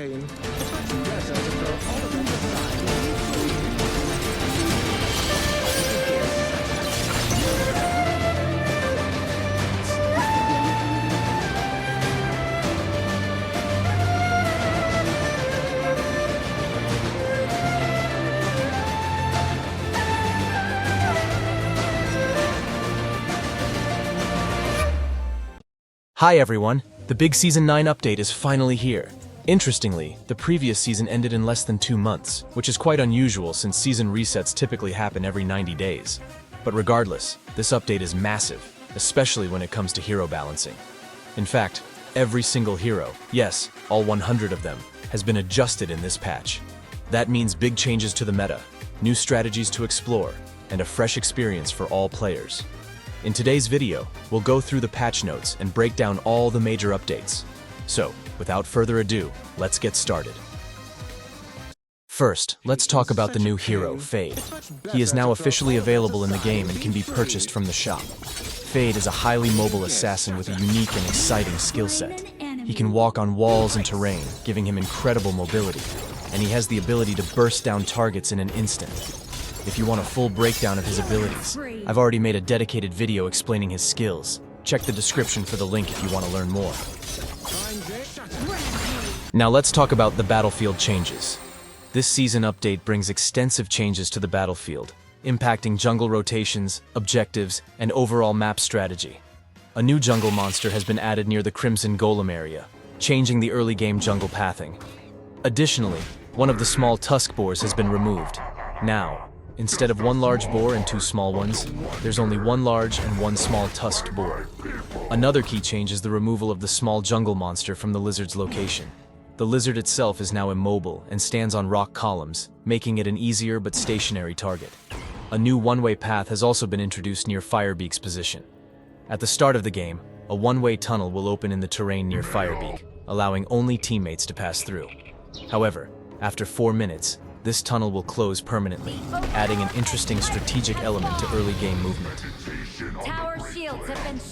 terrain. It's much better to throw all of them aside. Hi everyone! The big Season 9 update is finally here. Interestingly, the previous season ended in less than 2 months, which is quite unusual since season resets typically happen every 90 days. But regardless, this update is massive, especially when it comes to hero balancing. In fact, every single hero, yes, all 100 of them, has been adjusted in this patch. That means big changes to the meta, new strategies to explore, and a fresh experience for all players. In today's video, we'll go through the patch notes and break down all the major updates. So, without further ado, let's get started. First, let's talk about the new hero, Fade. He is now officially available in the game and can be purchased from the shop. Fade is a highly mobile assassin with a unique and exciting skill set. He can walk on walls and terrain, giving him incredible mobility, and he has the ability to burst down targets in an instant. If you want a full breakdown of his abilities, I've already made a dedicated video explaining his skills. Check the description for the link if you want to learn more. Now let's talk about the battlefield changes. This season update brings extensive changes to the battlefield, impacting jungle rotations, objectives, and overall map strategy. A new jungle monster has been added near the Crimson Golem area, changing the early game jungle pathing. Additionally, one of the small tusk boars has been removed. Now, instead of one large boar and 2 small ones, there's only 1 large and 1 small tusked boar. Another key change is the removal of the small jungle monster from the lizard's location. The lizard itself is now immobile and stands on rock columns, making it an easier but stationary target. A new one-way path has also been introduced near Firebeak's position. At the start of the game, a one-way tunnel will open in the terrain near Firebeak, allowing only teammates to pass through. However, after 4 minutes, this tunnel will close permanently, adding an interesting strategic element to early game movement.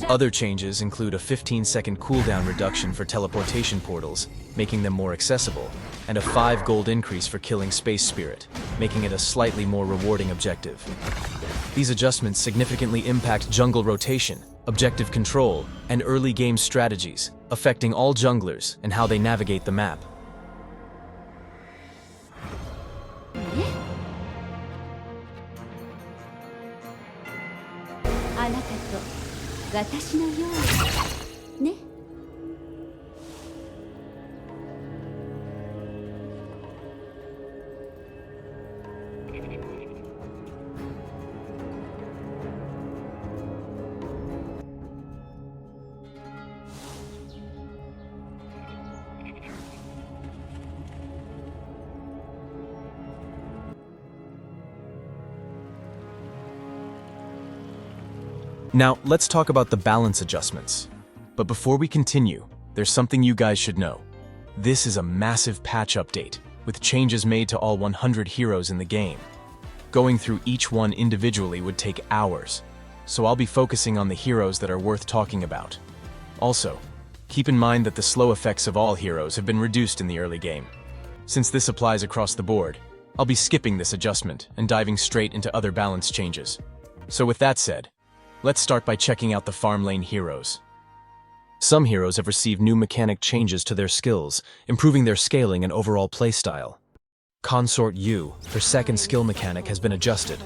Other changes include a 15-second cooldown reduction for teleportation portals, making them more accessible, and a 5 gold increase for killing Space Spirit, making it a slightly more rewarding objective. These adjustments significantly impact jungle rotation, objective control, and early game strategies, affecting all junglers and how they navigate the map. Now, let's talk about the balance adjustments. But before we continue, there's something you guys should know. This is a massive patch update, with changes made to all 100 heroes in the game. Going through each one individually would take hours, so I'll be focusing on the heroes that are worth talking about. Also, keep in mind that the slow effects of all heroes have been reduced in the early game. Since this applies across the board, I'll be skipping this adjustment and diving straight into other balance changes. So with that said, let's start by checking out the farm lane heroes. Some heroes have received new mechanic changes to their skills, improving their scaling and overall playstyle. Consort Yu, her second skill mechanic has been adjusted.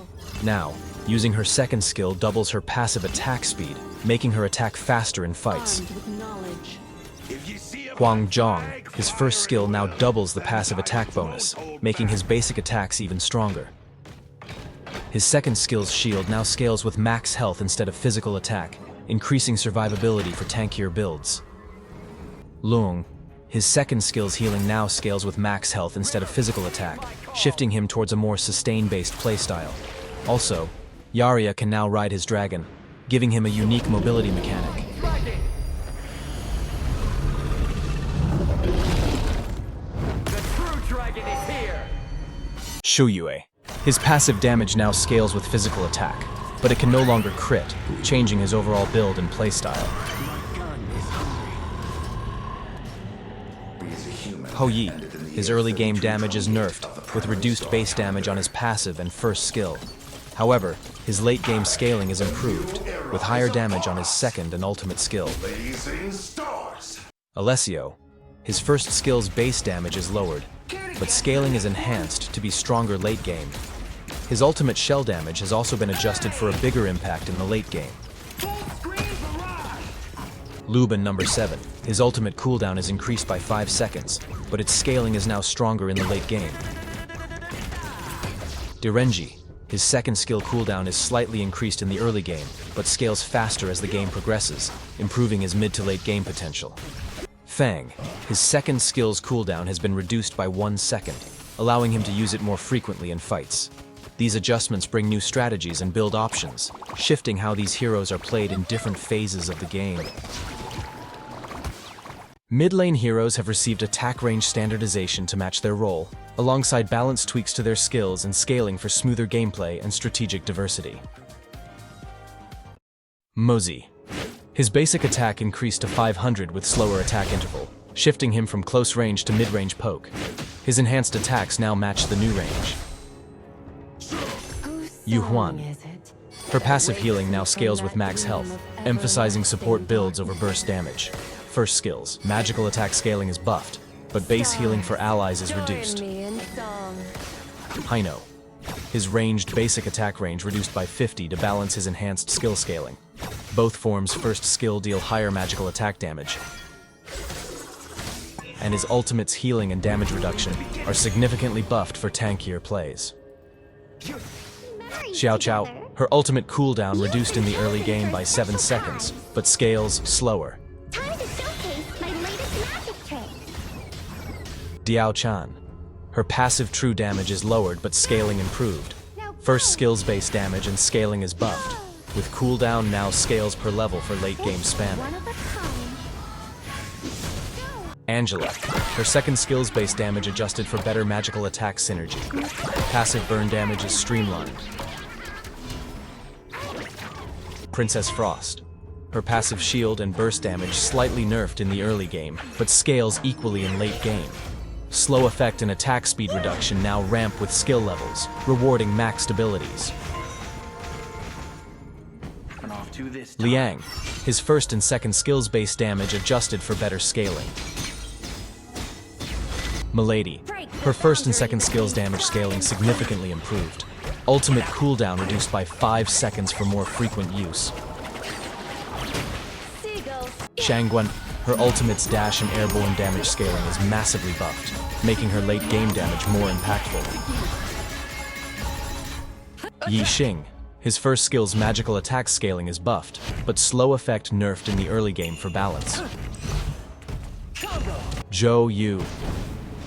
Now, using her second skill doubles her passive attack speed, making her attack faster in fights. Huang Zhong, his first skill now doubles the passive attack bonus, making his basic attacks even stronger. His second skill's shield now scales with max health instead of physical attack, increasing survivability for tankier builds. Lung, his second skill's healing now scales with max health instead of physical attack, shifting him towards a more sustain-based playstyle. Also, Yarya can now ride his dragon, giving him a unique mobility mechanic. The true dragon is here! Shuyue. His passive damage now scales with physical attack, but it can no longer crit, changing his overall build and playstyle. Ho Yi. his early game damage is nerfed, with reduced base damage on his passive and first skill. However, his late game scaling is improved, with higher damage on his second and ultimate skill. Alessio. His first skill's base damage is lowered, but scaling is enhanced to be stronger late game. His ultimate shell damage has also been adjusted for a bigger impact in the late game. Lubin number 7. His ultimate cooldown is increased by 5 seconds, but its scaling is now stronger in the late game. Direnji. His second skill cooldown is slightly increased in the early game, but scales faster as the game progresses, improving his mid to late game potential. Fang. His second skill's cooldown has been reduced by 1 second, allowing him to use it more frequently in fights. These adjustments bring new strategies and build options, shifting how these heroes are played in different phases of the game. Mid-lane heroes have received attack range standardization to match their role, alongside balance tweaks to their skills and scaling for smoother gameplay and strategic diversity. Mozi. His basic attack increased to 500 with slower attack interval, shifting him from close range to mid-range poke. His enhanced attacks now match the new range. Yuhuan. Her passive healing now scales with max health, emphasizing support builds over burst damage. First skills, magical attack scaling is buffed, but base healing for allies is reduced. Hino. His ranged basic attack range reduced by 50 to balance his enhanced skill scaling. Both forms' first skill deal higher magical attack damage, and his ultimate's healing and damage reduction are significantly buffed for tankier plays. Xiao Chao. Her ultimate cooldown reduced in the early game by 7 seconds, but scales slower. Time to showcase my latest magic trick. Diao Chan. Her passive true damage is lowered but scaling improved. First skills base damage and scaling is buffed, with cooldown now scales per level for late game spamming. One of a kind. Angela. Her second skills base damage adjusted for better magical attack synergy. Passive burn damage is streamlined. Princess Frost. Her passive shield and burst damage slightly nerfed in the early game, but scales equally in late game. Slow effect and attack speed reduction now ramp with skill levels, rewarding maxed abilities. Liang. His first and second skills base damage adjusted for better scaling. Milady. Her first and second skills damage scaling significantly improved. Ultimate cooldown reduced by 5 seconds for more frequent use. Shangguan. Her ultimate's dash and airborne damage scaling is massively buffed, making her late game damage more impactful. Yi Xing. His first skill's magical attack scaling is buffed, but slow effect nerfed in the early game for balance. Zhou Yu.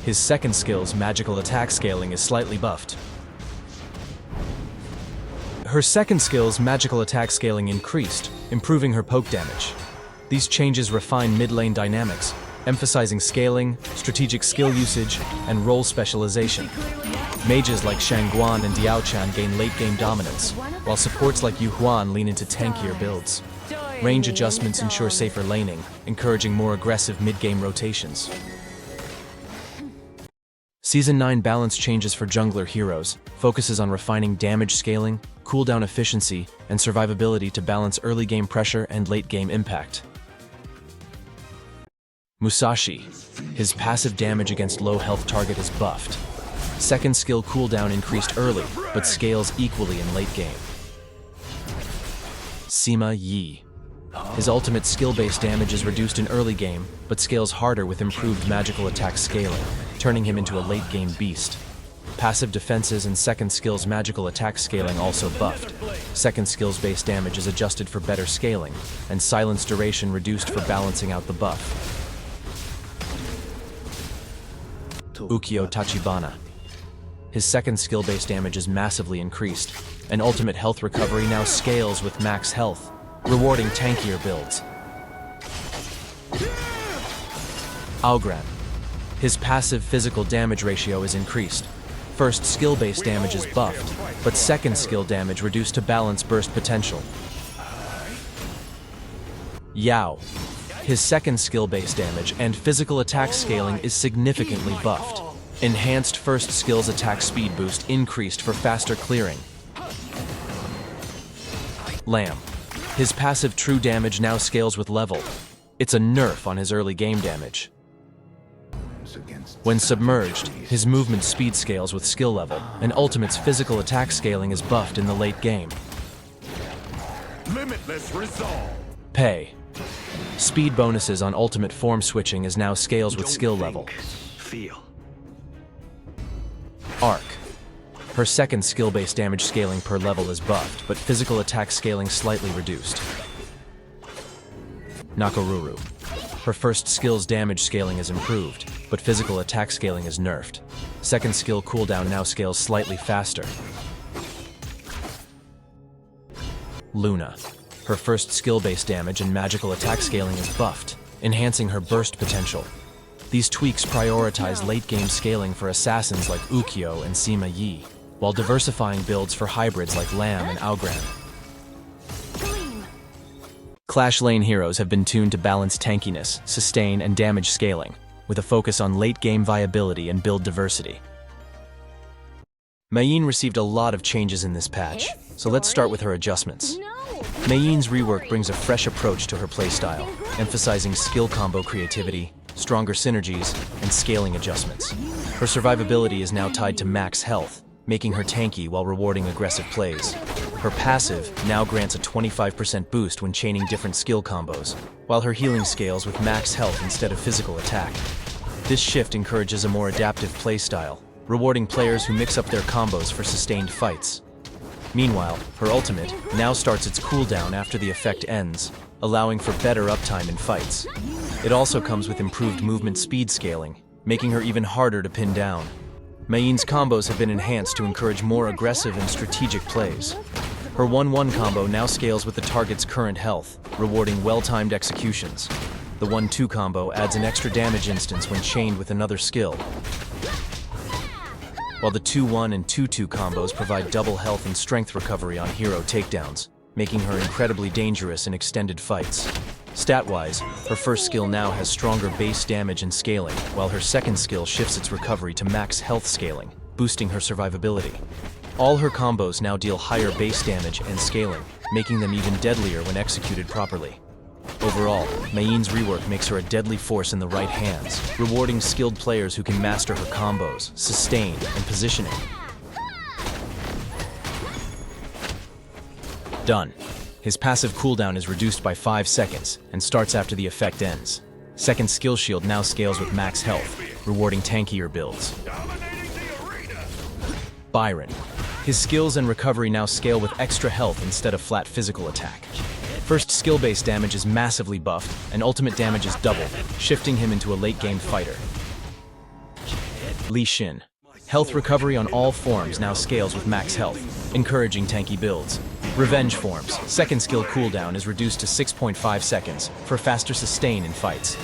His second skill's magical attack scaling is slightly buffed. Her second skill's magical attack scaling increased, improving her poke damage. These changes refine mid-lane dynamics, emphasizing scaling, strategic skill usage, and role specialization. Mages like Shangguan and Diaochan gain late-game dominance, while supports like Yuhuan lean into tankier builds. Range adjustments ensure safer laning, encouraging more aggressive mid-game rotations. Season 9 balance changes for jungler heroes focuses on refining damage scaling, cooldown efficiency, and survivability to balance early game pressure and late game impact. Musashi. His passive damage against low health target is buffed. Second skill cooldown increased early, but scales equally in late game. Sima Yi. His ultimate skill-based damage is reduced in early game, but scales harder with improved magical attack scaling, turning him into a late-game beast. Passive defenses and second skill's magical attack scaling also buffed. Second skill's base damage is adjusted for better scaling, and silence duration reduced for balancing out the buff. Ukyo Tachibana. His second skill-based damage is massively increased, and ultimate health recovery now scales with max health, rewarding tankier builds. Aogran. His passive physical damage ratio is increased. First skill-based damage is buffed, but second skill damage reduced to balance burst potential. Yao. His second skill-based damage and physical attack scaling is significantly buffed. Enhanced first skill's attack speed boost increased for faster clearing. Lamb. His passive true damage now scales with level. It's a nerf on his early game damage. When submerged, his movement speed scales with skill level, and Ultimate's physical attack scaling is buffed in the late game. Limitless resolve. Pei. Speed bonuses on Ultimate form switching is now scales with skill level. Feel. Arc. Her second skill-based damage scaling per level is buffed, but physical attack scaling slightly reduced. Nakoruru. Her first skill's damage scaling is improved, but physical attack scaling is nerfed. Second skill cooldown now scales slightly faster. Luna. Her first skill-based damage and magical attack scaling is buffed, enhancing her burst potential. These tweaks prioritize late-game scaling for assassins like Ukyo and Sima Yi, while diversifying builds for hybrids like Lamb and Aogran. Clash lane heroes have been tuned to balance tankiness, sustain, and damage scaling, with a focus on late-game viability and build diversity. Mayene received a lot of changes in this patch, so let's start with her adjustments. Mayene's rework brings a fresh approach to her playstyle, emphasizing skill combo creativity, stronger synergies, and scaling adjustments. Her survivability is now tied to max health, making her tanky while rewarding aggressive plays. Her passive now grants a 25% boost when chaining different skill combos, while her healing scales with max health instead of physical attack. This shift encourages a more adaptive playstyle, rewarding players who mix up their combos for sustained fights. Meanwhile, her ultimate now starts its cooldown after the effect ends, allowing for better uptime in fights. It also comes with improved movement speed scaling, making her even harder to pin down. Mayene's combos have been enhanced to encourage more aggressive and strategic plays. Her 1-1 combo now scales with the target's current health, rewarding well-timed executions. The 1-2 combo adds an extra damage instance when chained with another skill, while the 2-1 and 2-2 combos provide double health and strength recovery on hero takedowns, making her incredibly dangerous in extended fights. Stat-wise, her first skill now has stronger base damage and scaling, while her second skill shifts its recovery to max health scaling, boosting her survivability. All her combos now deal higher base damage and scaling, making them even deadlier when executed properly. Overall, Mayene's rework makes her a deadly force in the right hands, rewarding skilled players who can master her combos, sustain, and positioning. Done. His passive cooldown is reduced by 5 seconds and starts after the effect ends. Second skill shield now scales with max health, rewarding tankier builds. Byron. His skills and recovery now scale with extra health instead of flat physical attack. First skill-based damage is massively buffed, and ultimate damage is doubled, shifting him into a late-game fighter. Li Xin. Health recovery on all forms now scales with max health, encouraging tanky builds. Revenge forms. Second skill cooldown is reduced to 6.5 seconds for faster sustain in fights.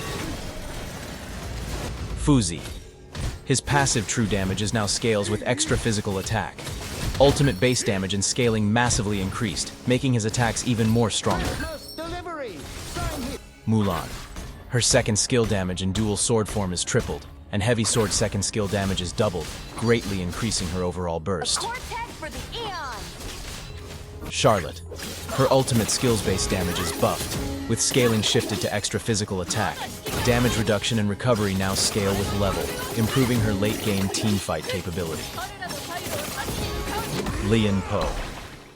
Fuzi. His passive true damage is now scales with extra physical attack. Ultimate base damage and scaling massively increased, making his attacks even more stronger. Mulan. Her second skill damage in dual sword form is tripled, and heavy sword second skill damage is doubled, greatly increasing her overall burst. Charlotte. Her ultimate skills-based damage is buffed, with scaling shifted to extra physical attack. Damage reduction and recovery now scale with level, improving her late-game teamfight capability. Lian Po.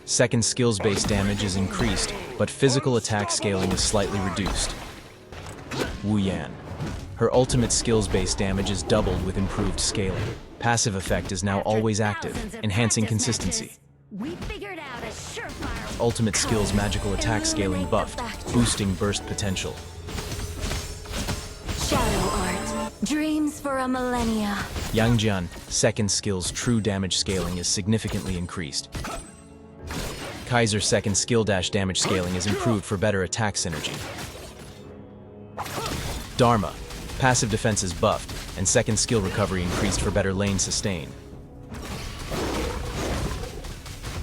Second skills-based damage is increased, but physical attack scaling is slightly reduced. Wu Yan. Her ultimate skills-based damage is doubled with improved scaling. Passive effect is now always active, enhancing consistency. We figured out a surefire. Ultimate skills magical attack scaling buffed, boosting burst potential. Shadow art. Dreams for a millennia. Yang Jian, second skill's true damage scaling is significantly increased. Kaiser's second skill dash damage scaling is improved for better attack synergy. Dharma, passive defense is buffed, and second skill recovery increased for better lane sustain.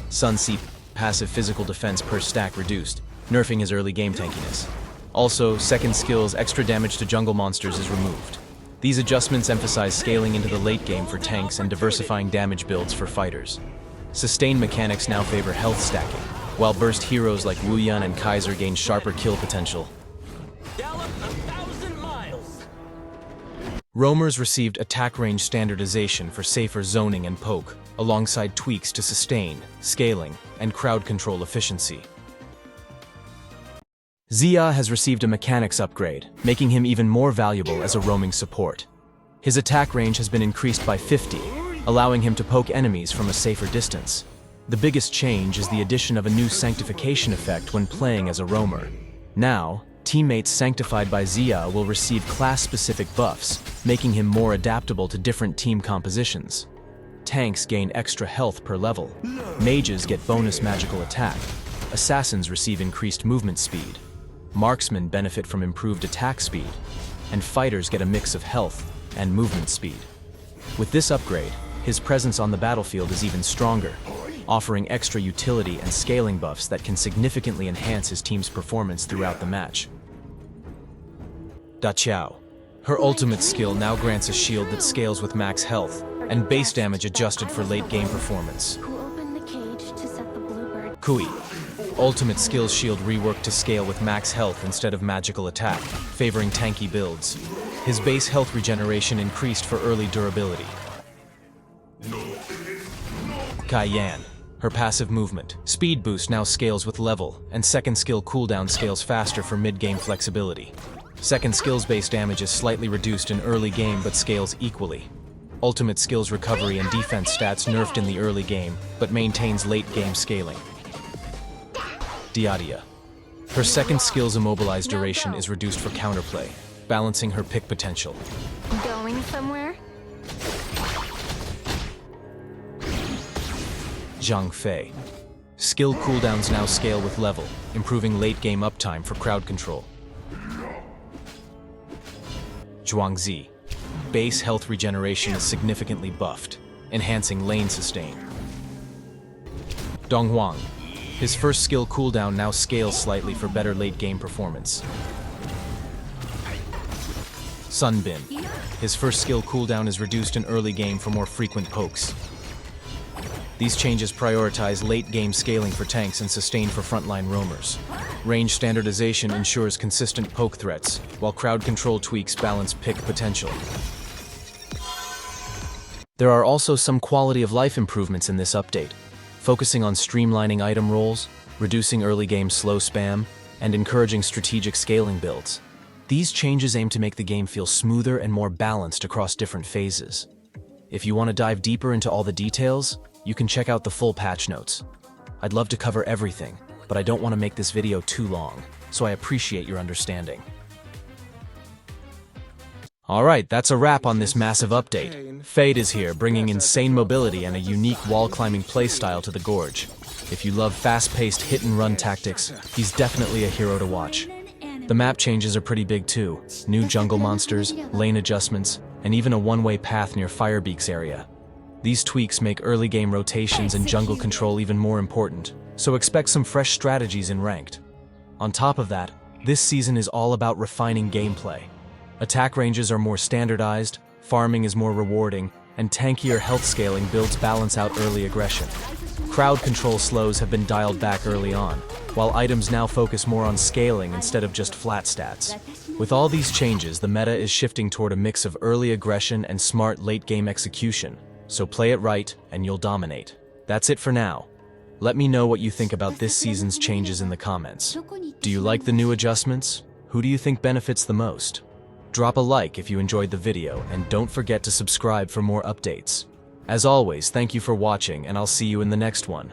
Sun Si, passive physical defense per stack reduced, nerfing his early game tankiness. Also, second skill's extra damage to jungle monsters is removed. These adjustments emphasize scaling into the late game for tanks and diversifying damage builds for fighters. Sustain mechanics now favor health stacking, while burst heroes like Wu Yun and Kaiser gain sharper kill potential. Gallop 1,000 miles. Roamers received attack range standardization for safer zoning and poke, alongside tweaks to sustain, scaling, and crowd control efficiency. Xia has received a mechanics upgrade, making him even more valuable as a roaming support. His attack range has been increased by 50, allowing him to poke enemies from a safer distance. The biggest change is the addition of a new sanctification effect when playing as a roamer. Now, teammates sanctified by Xia will receive class-specific buffs, making him more adaptable to different team compositions. Tanks gain extra health per level. Mages get bonus magical attack. Assassins receive increased movement speed. Marksmen benefit from improved attack speed. And fighters get a mix of health and movement speed. With this upgrade, his presence on the battlefield is even stronger, offering extra utility and scaling buffs that can significantly enhance his team's performance throughout the match. Da Qiao. Her ultimate skill now grants a shield that scales with max health and base damage adjusted for late game performance. Who opened the cage to set the bluebird? Kui. Ultimate skills shield reworked to scale with max health instead of magical attack, favoring tanky builds. His base health regeneration increased for early durability. Kai Yan. Her passive movement, speed boost now scales with level, and second skill cooldown scales faster for mid-game flexibility. Second skills base damage is slightly reduced in early game but scales equally. Ultimate skills recovery and defense stats nerfed in the early game, but maintains late game scaling. Diadia. Her second skill's immobilized duration is reduced for counterplay, balancing her pick potential. Going somewhere? Zhang Fei. Skill cooldowns now scale with level, improving late game uptime for crowd control. Zhuangzi. Base health regeneration is significantly buffed, enhancing lane sustain. Dong Huang. His first skill cooldown now scales slightly for better late game performance. Sun Bin. His first skill cooldown is reduced in early game for more frequent pokes. These changes prioritize late game scaling for tanks and sustain for frontline roamers. Range standardization ensures consistent poke threats, while crowd control tweaks balance pick potential. There are also some quality of life improvements in this update, focusing on streamlining item rolls, reducing early game slow spam, and encouraging strategic scaling builds. These changes aim to make the game feel smoother and more balanced across different phases. If you want to dive deeper into all the details, you can check out the full patch notes. I'd love to cover everything, but I don't want to make this video too long, so I appreciate your understanding. Alright, that's a wrap on this massive update. Fade is here, bringing insane mobility and a unique wall-climbing playstyle to the Gorge. If you love fast-paced hit-and-run tactics, he's definitely a hero to watch. The map changes are pretty big too. New jungle monsters, lane adjustments, and even a one-way path near Firebeak's area. These tweaks make early game rotations and jungle control even more important, so expect some fresh strategies in Ranked. On top of that, this season is all about refining gameplay. Attack ranges are more standardized, farming is more rewarding, and tankier health scaling builds balance out early aggression. Crowd control slows have been dialed back early on, while items now focus more on scaling instead of just flat stats. With all these changes, the meta is shifting toward a mix of early aggression and smart late-game execution, so play it right and you'll dominate. That's it for now. Let me know what you think about this season's changes in the comments. Do you like the new adjustments? Who do you think benefits the most? Drop a like if you enjoyed the video, and don't forget to subscribe for more updates. As always, thank you for watching, and I'll see you in the next one.